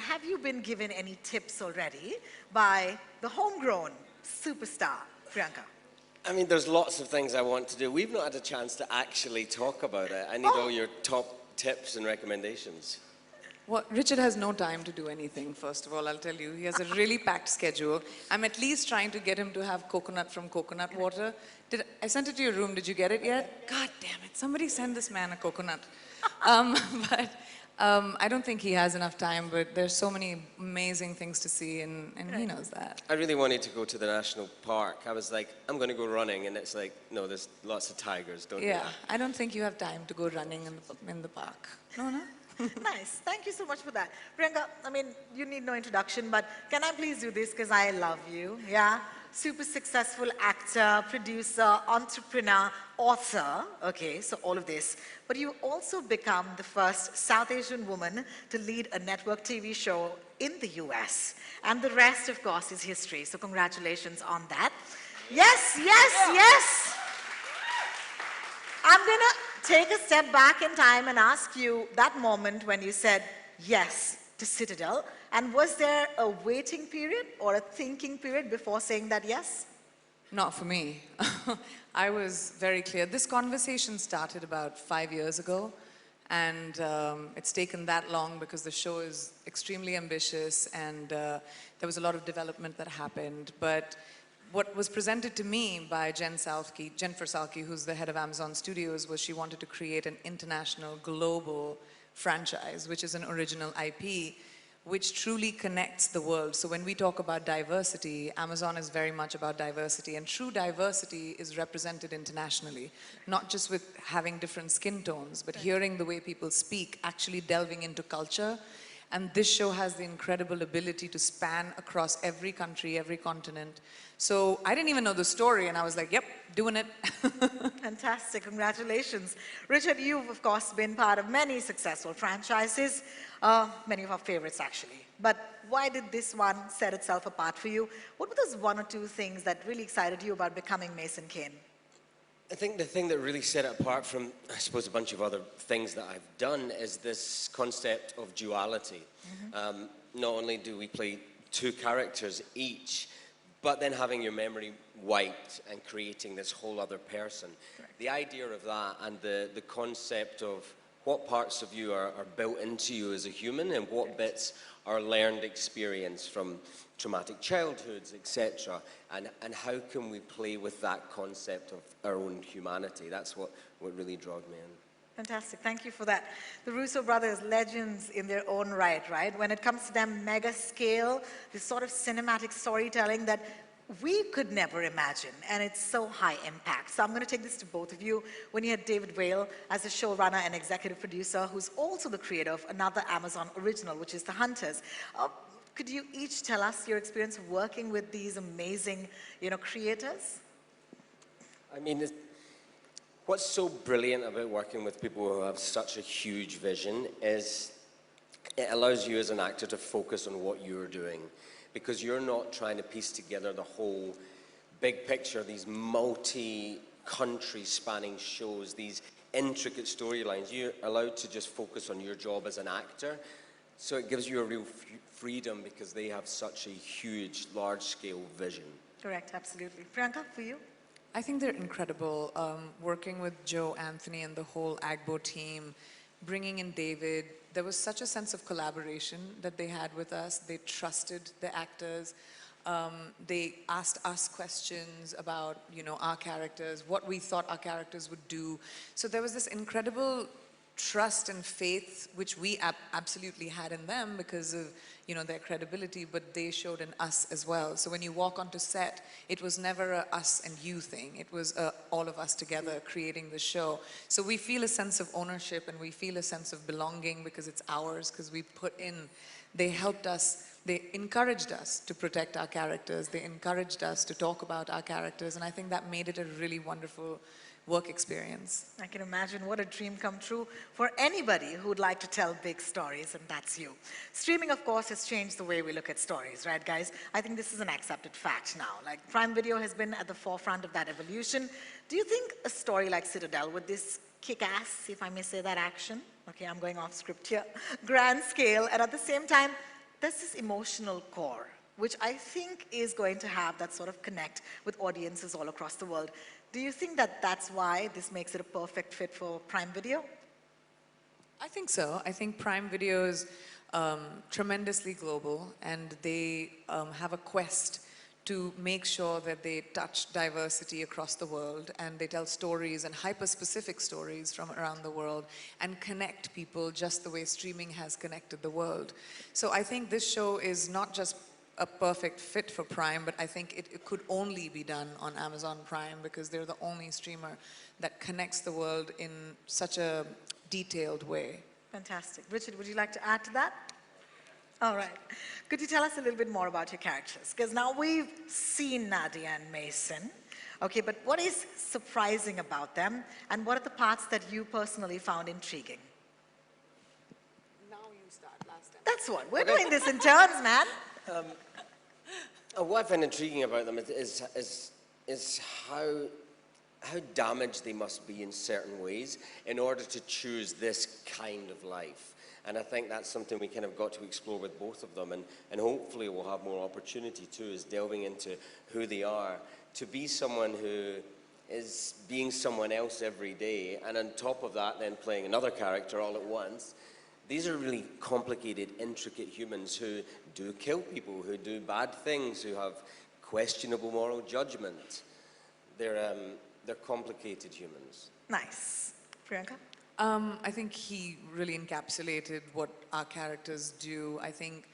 have you been given any tips already by the homegrown superstar, Priyanka? I mean, there's lots of things I want to do. We've not had a chance to actually talk about it. I need all your top tips and recommendations. Well, Richard has no time to do anything, first of all, I'll tell you. He has a really packed schedule. I'm at least trying to get him to have coconut from coconut water. I sent it to your room, did you get it yet? God damn it, somebody send this man a coconut. But I don't think he has enough time, but there's so many amazing things to see, and he knows that. I really wanted to go to the national park. I was like, I'm going to go running, and it's like, no, there's lots of tigers, don't you? Yeah, I don't think you have time to go running in the park. No, no? Nice. Thank you so much for that. Priyanka, I mean, you need no introduction, but can I please do this because I love you, yeah? Super successful actor, producer, entrepreneur, author, okay, so all of this. But you also become the first South Asian woman to lead a network TV show in the US. And the rest, of course, is history, so congratulations on that. Yes, yes, yes! I'm gonna take a step back in time and ask you that moment when you said yes to Citadel. And was there a waiting period or a thinking period before saying that yes? Not for me. I was very clear. This conversation started about 5 years ago, and it's taken that long because the show is extremely ambitious, and there was a lot of development that happened. But what was presented to me by Jennifer Salke, who's the head of Amazon Studios, was she wanted to create an international, global franchise, which is an original IP, which truly connects the world. So when we talk about diversity, Amazon is very much about diversity, and true diversity is represented internationally, not just with having different skin tones, but hearing the way people speak, actually delving into culture. And this show has the incredible ability to span across every country, every continent. So I didn't even know the story, and I was like, yep, doing it. Fantastic, congratulations. Richard, you've of course been part of many successful franchises, many of our favorites actually. But why did this one set itself apart for you? What were those one or two things that really excited you about becoming Mason Kane? I think the thing that really set it apart from, I suppose, a bunch of other things that I've done is this concept of duality. Not only do we play two characters each, but then having your memory wiped and creating this whole other person. Correct. The idea of that and the concept of what parts of you are built into you as a human and what bits are learned experience from traumatic childhoods, etc. And how can we play with that concept of our own humanity? That's what really drove me in. Fantastic, thank you for that. The Russo brothers, legends in their own right? When it comes to them mega scale, this sort of cinematic storytelling that we could never imagine, and it's so high impact. So I'm going to take this to both of you. When you had David Whale as the showrunner and executive producer, who's also the creator of another Amazon original, which is The Hunters. Could you each tell us your experience of working with these amazing, creators? I mean, what's so brilliant about working with people who have such a huge vision is it allows you as an actor to focus on what you're doing, because you're not trying to piece together the whole big picture, these multi-country spanning shows, these intricate storylines. You're allowed to just focus on your job as an actor. So it gives you a real freedom because they have such a huge, large-scale vision. Correct, absolutely. Priyanka, for you? I think they're incredible. Working with Joe, Anthony, and the whole Agbo team, bringing in David, there was such a sense of collaboration that they had with us. They trusted the actors. They asked us questions about, our characters, what we thought our characters would do. So there was this incredible trust and faith, which we absolutely had in them because of, their credibility, but they showed in us as well. So when you walk onto set, it was never a us and you thing. It was all of us together creating the show. So we feel a sense of ownership and we feel a sense of belonging because it's ours, because we put in, they helped us, they encouraged us to protect our characters. They encouraged us to talk about our characters. And I think that made it a really wonderful work experience. I can imagine what a dream come true for anybody who would like to tell big stories, and that's you. Streaming, of course, has changed the way we look at stories, right, guys? I think this is an accepted fact now. Like, Prime Video has been at the forefront of that evolution. Do you think a story like Citadel, with this kick-ass, if I may say that, action, okay, I'm going off script here, grand scale, and at the same time, there's this emotional core, which I think is going to have that sort of connect with audiences all across the world. Do you think that that's why this makes it a perfect fit for Prime Video? I think so. I think Prime Video is tremendously global, and they have a quest to make sure that they touch diversity across the world, and they tell stories and hyper-specific stories from around the world and connect people just the way streaming has connected the world. So I think this show is not just a perfect fit for Prime, but I think it could only be done on Amazon Prime because they're the only streamer that connects the world in such a detailed way. Fantastic. Richard, would you like to add to that? All right. Could you tell us a little bit more about your characters? Because now we've seen Nadia and Mason. Okay, but what is surprising about them, and what are the parts that you personally found intriguing? Now you start, last time. That's what. We're doing this in turns, man. What I find intriguing about them is how damaged they must be in certain ways in order to choose this kind of life. And I think that's something we kind of got to explore with both of them, and hopefully we'll have more opportunity too, is delving into who they are, to be someone who is being someone else every day, and on top of that then playing another character all at once. These are really complicated, intricate humans who do kill people, who do bad things, who have questionable moral judgment. They're complicated humans. Nice. Priyanka? I think he really encapsulated what our characters do. I think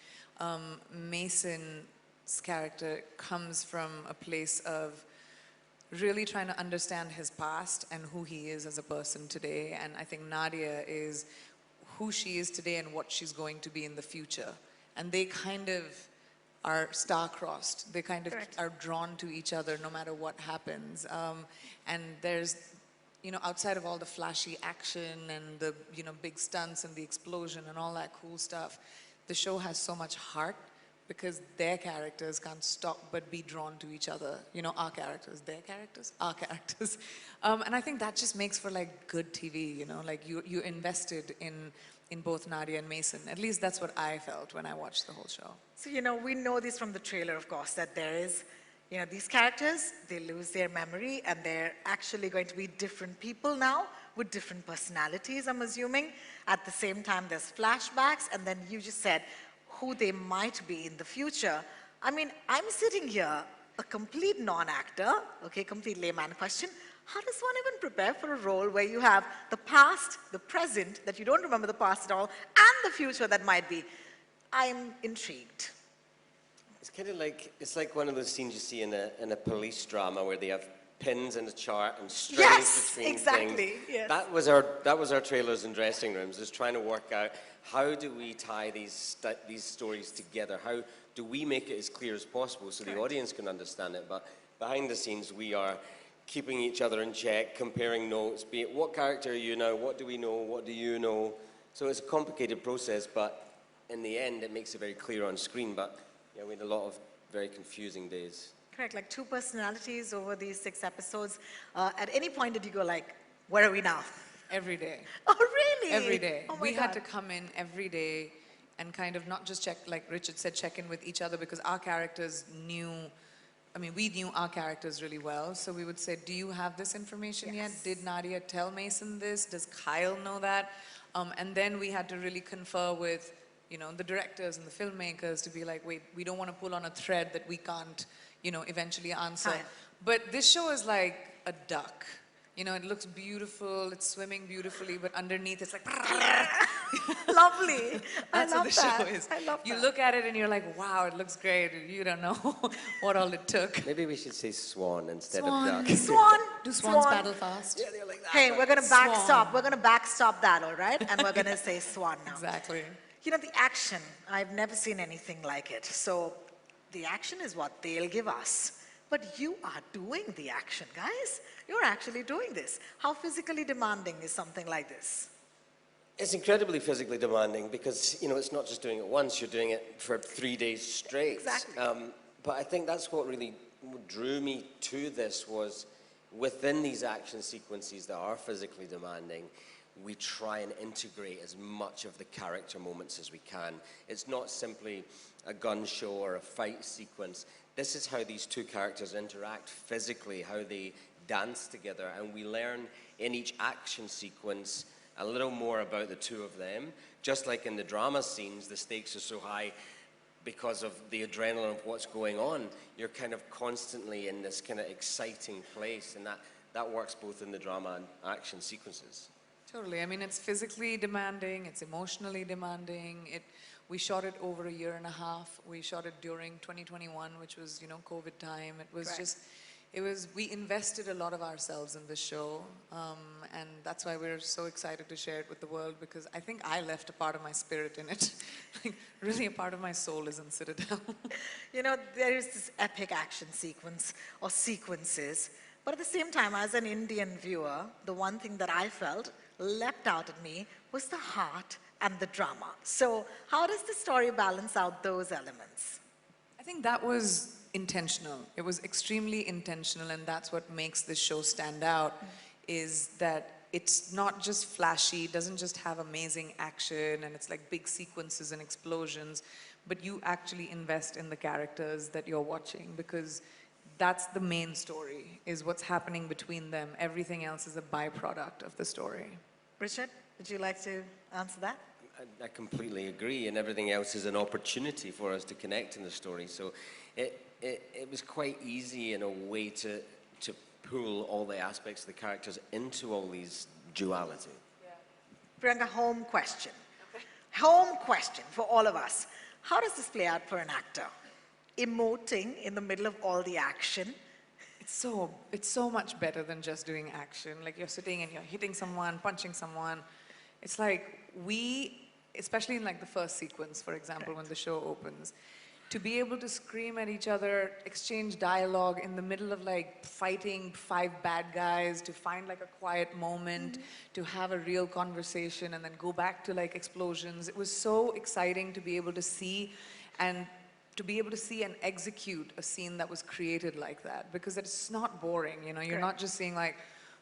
Mason's character comes from a place of really trying to understand his past and who he is as a person today. And I think Nadia is who she is today and what she's going to be in the future. And they kind of are star-crossed. They kind of Correct. are drawn to each other no matter what happens. And there's, you know, outside of all the flashy action and the, you know, big stunts and the explosion and all that cool stuff, the show has so much heart because their characters can't stop but be drawn to each other. You know, our characters, their characters, our characters. And I think that just makes for like good TV, you know, like you invested in both Nadia and Mason. At least that's what I felt when I watched the whole show. So, you know, we know this from the trailer, of course, that there is, you know, these characters, they lose their memory and they're actually going to be different people now with different personalities, I'm assuming. At the same time, there's flashbacks, and then you just said who they might be in the future. I mean, I'm sitting here, a complete non-actor, okay, complete layman question. How does one even prepare for a role where you have the past, the present, that you don't remember the past at all, and the future that might be? I'm intrigued. It's kind of like, it's like one of those scenes you see in a police drama where they have pins in a chart and strings Yes, between exactly, things. yes. That was our trailers and dressing rooms, is trying to work out how do we tie these stories together? How do we make it as clear as possible so the audience can understand it? But behind the scenes, we are keeping each other in check, comparing notes, be it what character are you now, what do we know, what do you know? So it's a complicated process, but in the end, it makes it very clear on screen. But yeah, we had a lot of very confusing days. Correct, like 2 personalities over these 6 episodes. At any point did you go like, where are we now? Every day. Oh, really? Every day. Oh my We God. had to come in every day and kind of not just check, like Richard said, check in with each other because our characters knew, I mean, we knew our characters really well. So we would say, do you have this information Yes. yet? Did Nadia tell Mason this? Does Kyle know that? And then we had to really confer with, you know, the directors and the filmmakers to be like, wait, we don't want to pull on a thread that we can't, you know, eventually answer. Hi. But this show is like a duck. You know, it looks beautiful, it's swimming beautifully, but underneath it's like... Lovely. I That's love what the that. show is. I love You that. look at it and you're like, wow, it looks great. You don't know what all it took. Maybe we should say swan instead Swan. of duck. Swan. Do swans Swan. paddle fast? Yeah, they're like that. Hey, we're going to Swan. backstop. We're going to backstop that, all right? And we're going to say swan now. Exactly. You know, the action, I've never seen anything like it. So the action is what they'll give us. But you are doing the action, guys. You're actually doing this. How physically demanding is something like this? It's incredibly physically demanding because, you know, it's not just doing it once, you're doing it for 3 days straight. Exactly. But I think that's what really drew me to this was within these action sequences that are physically demanding, we try and integrate as much of the character moments as we can. It's not simply a gun show or a fight sequence. This is how these two characters interact physically, how they dance together, and we learn in each action sequence a little more about the two of them. Just like in the drama scenes, the stakes are so high because of the adrenaline of what's going on. You're kind of constantly in this kind of exciting place, and that works both in the drama and action sequences. Totally. I mean, it's physically demanding, it's emotionally demanding. We shot it over a year and a half. We shot it during 2021, which was, you know, COVID time. It was just, we invested a lot of ourselves in this show. And that's why we're so excited to share it with the world, because I think I left a part of my spirit in it. Like, really a part of my soul is in Citadel. You know, there is this epic action sequence or sequences, but at the same time, as an Indian viewer, the one thing that I felt leapt out at me was the heart and the drama. So how does the story balance out those elements? I think that was intentional. It was extremely intentional, and that's what makes this show stand out, is that it's not just flashy, it doesn't just have amazing action and it's like big sequences and explosions, but you actually invest in the characters that you're watching, because that's the main story, is what's happening between them. Everything else is a byproduct of the story. Richard, would you like to answer that? I completely agree, and everything else is an opportunity for us to connect in the story. So it was quite easy in a way to pull all the aspects of the characters into all these duality. Priyanka, home question. Okay. Home question for all of us. How does this play out for an actor? Emoting in the middle of all the action. It's so much better than just doing action. Like, you're sitting and you're hitting someone, punching someone. It's like especially in like the first sequence, for example, when the show opens, to be able to scream at each other, exchange dialogue in the middle of like fighting 5 bad guys, to find like a quiet moment, to have a real conversation and then go back to like explosions. It was so exciting to be able to see and execute a scene that was created like that, because it's not boring, you know. You're not just seeing like,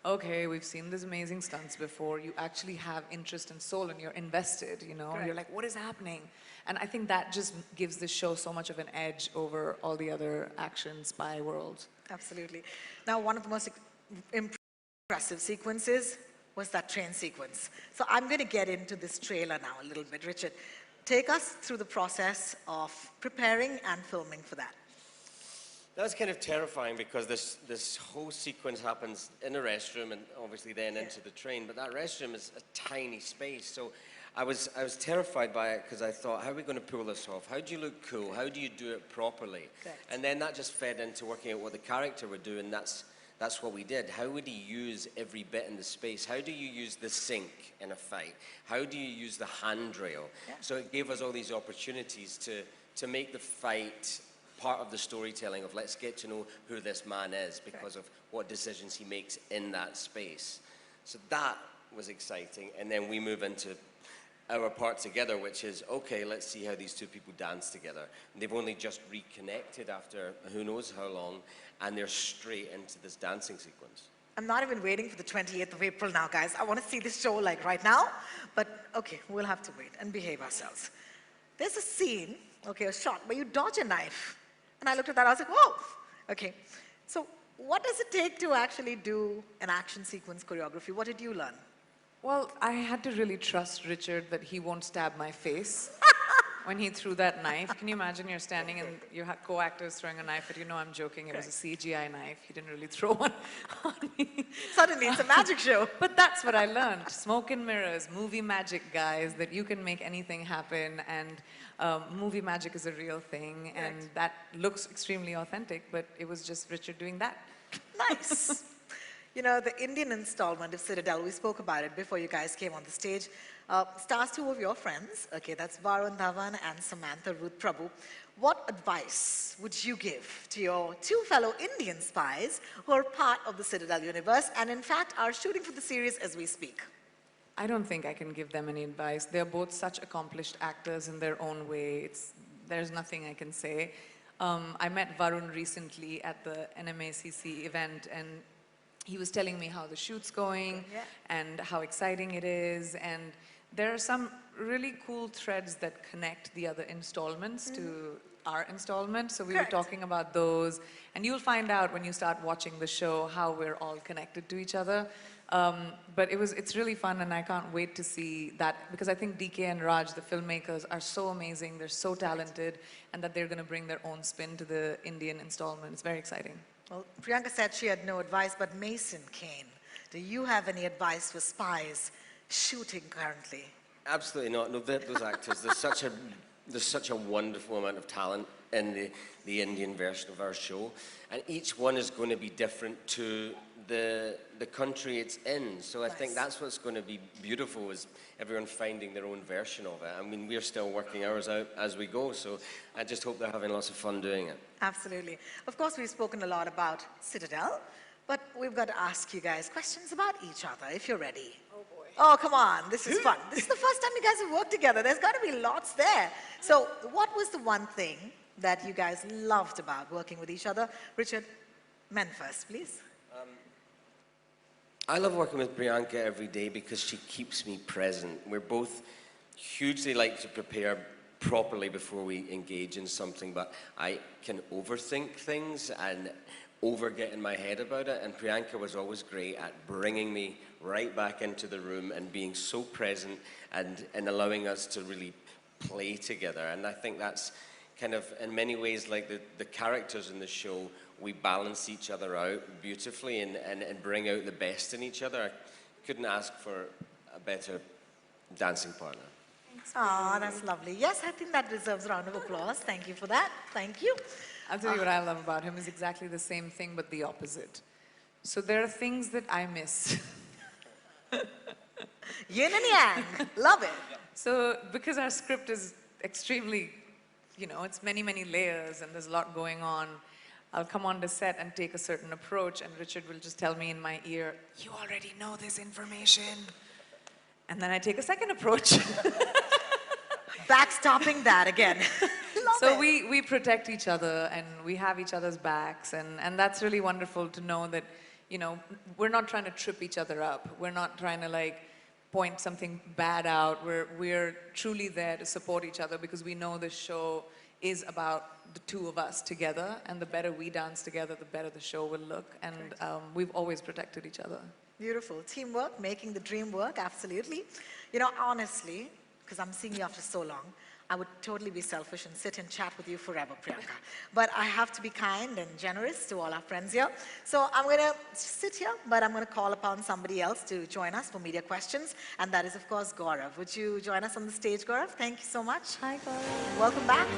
okay, we've seen these amazing stunts before. You actually have interest and soul, and you're invested, you know. You're like, what is happening? And I think that just gives the show so much of an edge over all the other action spy worlds. Absolutely. Now, one of the most impressive sequences was that train sequence. So I'm going to get into this trailer now a little bit. Richard, take us through the process of preparing and filming for that. That was kind of terrifying, because this whole sequence happens in a restroom and obviously then into the train, but that restroom is a tiny space. So I was terrified by it, because I thought, how are we going to pull this off? How do you look cool? How do you do it properly? And then that just fed into working out what the character would do, and that's what we did. How would he use every bit in the space? How do you use the sink in a fight? How do you use the handrail? So it gave us all these opportunities to make the fight part of the storytelling of, let's get to know who this man is because of what decisions he makes in that space. So that was exciting. And then we move into our part together, which is, okay, let's see how these two people dance together. And they've only just reconnected after who knows how long, and they're straight into this dancing sequence. I'm not even waiting for the 28th of April now, guys. I want to see this show like right now, but okay, we'll have to wait and behave ourselves. There's a scene, okay, a shot where you dodge a knife. And I looked at that, I was like, whoa, okay. So what does it take to actually do an action sequence choreography? What did you learn? Well, I had to really trust Richard that he won't stab my face when he threw that knife. Can you imagine you're standing and you have co-actors throwing a knife at you? No, I'm joking. It was a CGI knife. He didn't really throw one on me. Suddenly, it's a magic show. But that's what I learned. Smoke and mirrors, movie magic, guys, that you can make anything happen. And movie magic is a real thing. And that looks extremely authentic, but it was just Richard doing that. Nice. You know, the Indian installment of Citadel, we spoke about it before you guys came on the stage, stars 2 of your friends. Okay, that's Varun Dhawan and Samantha Ruth Prabhu. What advice would you give to your 2 fellow Indian spies who are part of the Citadel universe and in fact are shooting for the series as we speak? I don't think I can give them any advice. They're both such accomplished actors in their own way. There's nothing I can say. I met Varun recently at the NMACC event, and he was telling me how the shoot's going Yeah. and how exciting it is. And there are some really cool threads that connect the other installments to our installment. So we were Correct. talking about those. And you'll find out when you start watching the show how we're all connected to each other. But it's really fun, and I can't wait to see that, because I think DK and Raj, the filmmakers, are so amazing, they're so talented, and that they're going to bring their own spin to the Indian installment. It's very exciting. Well, Priyanka said she had no advice, but Mason Kane, do you have any advice for spies shooting currently? Absolutely not. No, those actors, there's such a wonderful amount of talent in the Indian version of our show, and each one is going to be different to the country it's in. So I think that's what's going to be beautiful, is everyone finding their own version of it. I mean, we're still working ours out as we go, so I just hope they're having lots of fun doing it. Absolutely. Of course, we've spoken a lot about Citadel, but we've got to ask you guys questions about each other, if you're ready. Oh boy. Oh, come on, this is fun. This is the first time you guys have worked together. There's got to be lots there. So what was the one thing that you guys loved about working with each other? Richard, men first, please. I love working with Priyanka every day because she keeps me present. We're both hugely like to prepare properly before we engage in something, but I can overthink things and get in my head about it, and Priyanka was always great at bringing me right back into the room and being so present and allowing us to really play together. And I think that's kind of, in many ways, like the characters in the show, we balance each other out beautifully and bring out the best in each other. I couldn't ask for a better dancing partner. Oh, that's lovely. Yes, I think that deserves a round of applause. Thank you for that. Thank you. I'll tell you what I love about him is exactly the same thing, but the opposite. So there are things that I miss. Yin and yang. Love it. So because our script is extremely, it's many, many layers and there's a lot going on, I'll come on the set and take a certain approach, and Richard will just tell me in my ear, "You already know this information." And then I take a second approach. Backstopping that again. Love So it. we protect each other and we have each other's backs, and that's really wonderful to know that, we're not trying to trip each other up. We're not trying to point something bad out. We're truly there to support each other, because we know this show is about the two of us together, and the better we dance together, the better the show will look. And we've always protected each other. Beautiful. Teamwork, making the dream work, absolutely. Honestly, because I'm seeing you after so long, I would totally be selfish and sit and chat with you forever, Priyanka. But I have to be kind and generous to all our friends here. So I'm going to sit here, but I'm going to call upon somebody else to join us for media questions. And that is, of course, Gaurav. Would you join us on the stage, Gaurav? Thank you so much. Hi, Gaurav. Welcome back.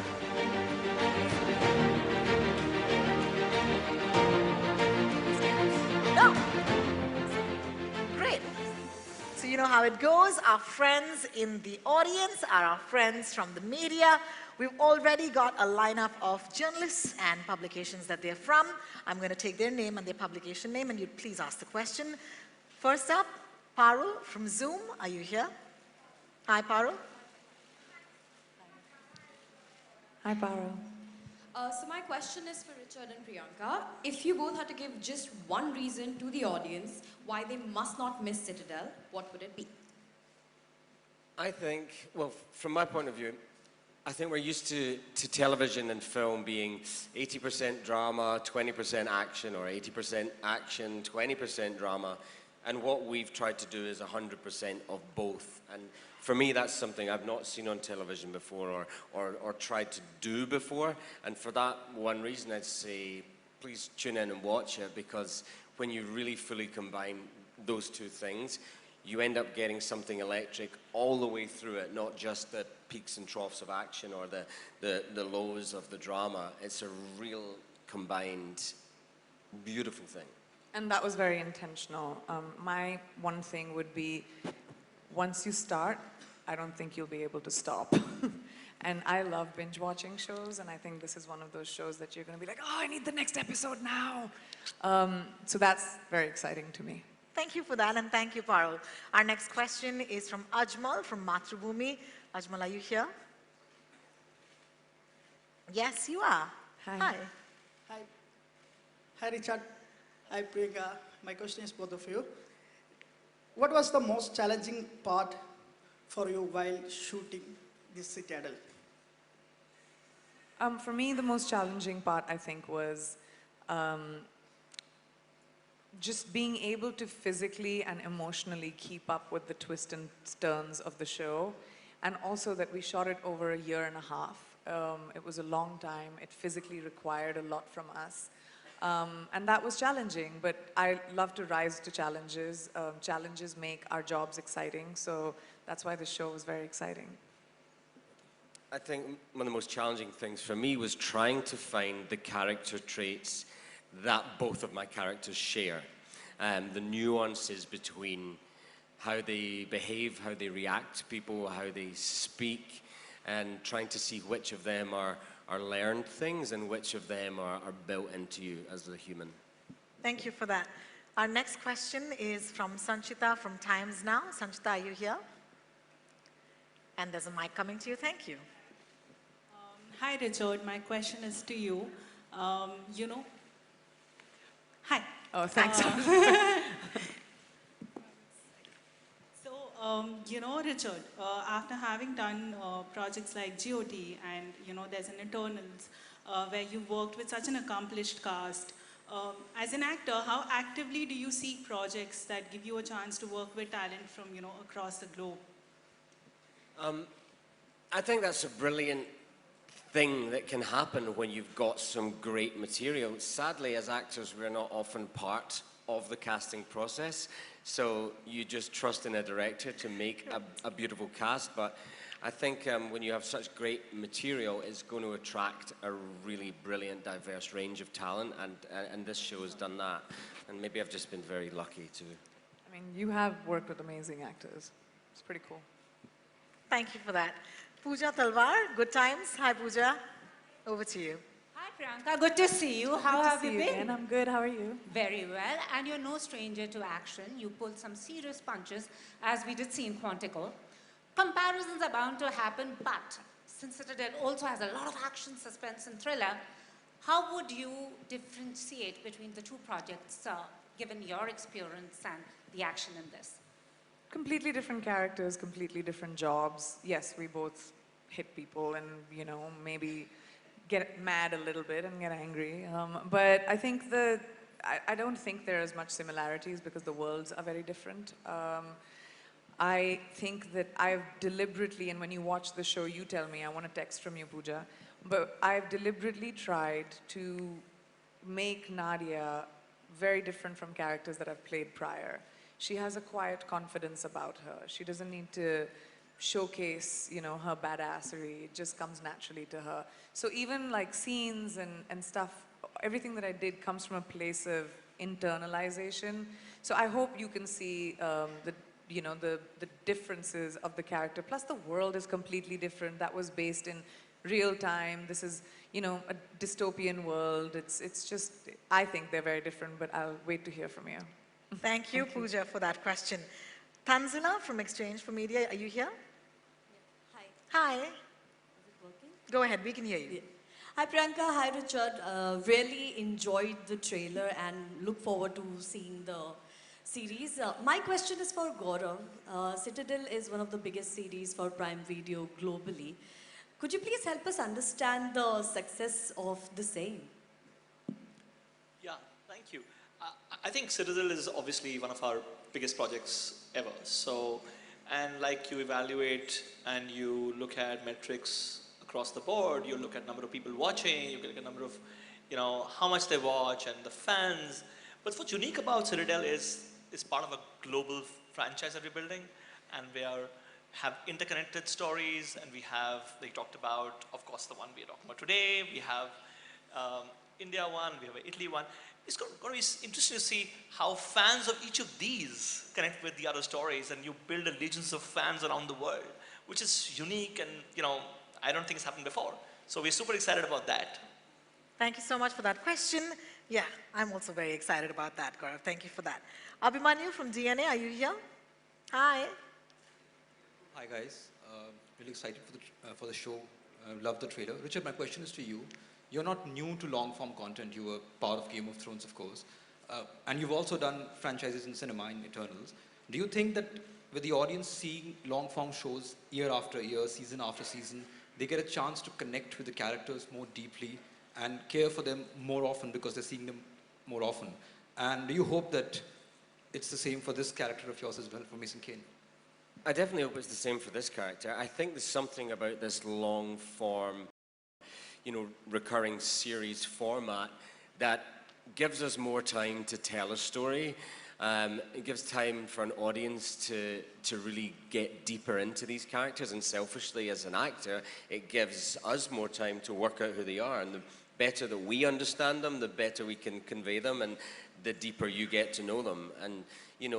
No. Great. So you know how it goes. Our friends in the audience are our friends from the media. We've already got a lineup of journalists and publications that they're from. I'm going to take their name and their publication name, and you'd please ask the question. First up, Parul from Zoom. Are you here? Hi, Parul. Hi, Paro. So my question is for Richard and Priyanka. If you both had to give just one reason to the audience why they must not miss Citadel, what would it be? I think, well, from my point of view, I think we're used to television and film being 80% drama, 20% action, or 80% action, 20% drama. And what we've tried to do is 100% of both. And for me, that's something I've not seen on television before or tried to do before. And for that one reason, I'd say, please tune in and watch it, because when you really fully combine those two things, you end up getting something electric all the way through it, not just the peaks and troughs of action or the lows of the drama. It's a real combined, beautiful thing. And that was very intentional. My one thing would be, once you start, I don't think you'll be able to stop. And I love binge watching shows, and I think this is one of those shows that you're going to be like, oh, I need the next episode now. So that's very exciting to me. Thank you for that, and thank you, Parul. Our next question is from Ajmal from Mathrubhumi. Ajmal, are you here? Yes, you are. Hi. Hi. Hi. Hi, Richard. Hi Priyanka, my question is both of you. What was the most challenging part for you while shooting this Citadel? For me, the most challenging part, I think, was um, just being able to physically and emotionally keep up with the twists and turns of the show. And also that we shot it over a year and a half. It was a long time. It physically required a lot from us. And that was challenging, but I love to rise to challenges. Challenges make our jobs exciting, so that's why the show was very exciting. I think one of the most challenging things for me was trying to find the character traits that both of my characters share. The nuances between how they behave, how they react to people, how they speak, and trying to see which of them are learned things and which of them are built into you as a human. Thank you for that. Our next question is from Sanchita from Times Now. Sanchita, are you here? And there's a mic coming to you. Thank you. Hi, Richard. My question is to you. You know, hi. Oh, thanks. So, you know, Richard, after having done projects like GOT and, you know, there's an Eternals where you worked with such an accomplished cast, as an actor, how actively do you seek projects that give you a chance to work with talent from, you know, across the globe? I think that's a brilliant thing that can happen when you've got some great material. Sadly, as actors, we're not often part of the casting process, so you just trust in a director to make a beautiful cast. But I think when you have such great material, it's going to attract a really brilliant, diverse range of talent, and this show has done that. And maybe I've just been very lucky to. I mean, you have worked with amazing actors. It's pretty cool. Thank you for that. Pooja Talwar, Good Times. Hi, Pooja. Over to you. Hi, Priyanka. Good to see you. How Good to have see you you been? again. I'm good. How are you? Very well. And you're no stranger to action. You pulled some serious punches, as we did see in Quantico. Comparisons are bound to happen, but since Citadel also has a lot of action, suspense, and thriller, how would you differentiate between the two projects, given your experience and the action in this? Completely different characters, completely different jobs. Yes, we both hit people and, you know, maybe get mad a little bit and get angry. But I think I don't think there are as much similarities because the worlds are very different. I think that I've deliberately, and when you watch the show, you tell me, I want a text from you, Pooja, but I've deliberately tried to make Nadia very different from characters that I've played prior. She has a quiet confidence about her. She doesn't need to showcase, you know, her badassery. It just comes naturally to her. So even like scenes and stuff, everything that I did comes from a place of internalization. So I hope you can see the differences of the character. Plus the world is completely different. That was based in real time. This is, you know, a dystopian world. It's just, I think they're very different, but I'll wait to hear from you. Thank you, Pooja, for that question. Tanzila from Exchange for Media, are you here? Hi. Hi. Is it working? Go ahead, we can hear you. Yeah. Hi Priyanka, hi Richard. Really enjoyed the trailer and look forward to seeing the series. My question is for Gaurav. Citadel is one of the biggest series for Prime Video globally. Could you please help us understand the success of the same? Yeah, thank you. I think Citadel is obviously one of our biggest projects ever. So, and like you evaluate and you look at metrics across the board, you look at number of people watching, you look at number of, you know, how much they watch and the fans. But what's unique about Citadel is part of a global franchise that we're building, and have interconnected stories, and we talked about, of course, the one we are talking about today. We have India one, we have an Italy one. It's going to be interesting to see how fans of each of these connect with the other stories, and you build a legions of fans around the world, which is unique, and you know, I don't think it's happened before. So we're super excited about that. Thank you so much for that question. Yeah, I'm also very excited about that, Gaurav. Thank you for that. Abhimanyu from DNA, are you here? Hi. Hi guys, really excited for the show. Love the trailer. Richard, my question is to you. You're not new to long form content. You were part of Game of Thrones, of course. And you've also done franchises in cinema, in Eternals. Do you think that with the audience seeing long-form shows year after year, season after season, they get a chance to connect with the characters more deeply and care for them more often because they're seeing them more often? And do you hope that it's the same for this character of yours as well, for Mason Kane? I definitely hope it's the same for this character. I think there's something about this long form, recurring series format that gives us more time to tell a story. It gives time for an audience to really get deeper into these characters, and selfishly as an actor, it gives us more time to work out who they are. And the better that we understand them, the better we can convey them, and the deeper you get to know them. And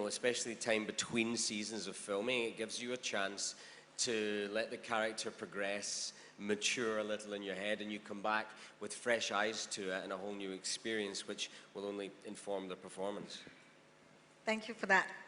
especially time between seasons of filming, it gives you a chance to let the character progress, mature a little in your head, and you come back with fresh eyes to it and a whole new experience, which will only inform the performance. Thank you for that.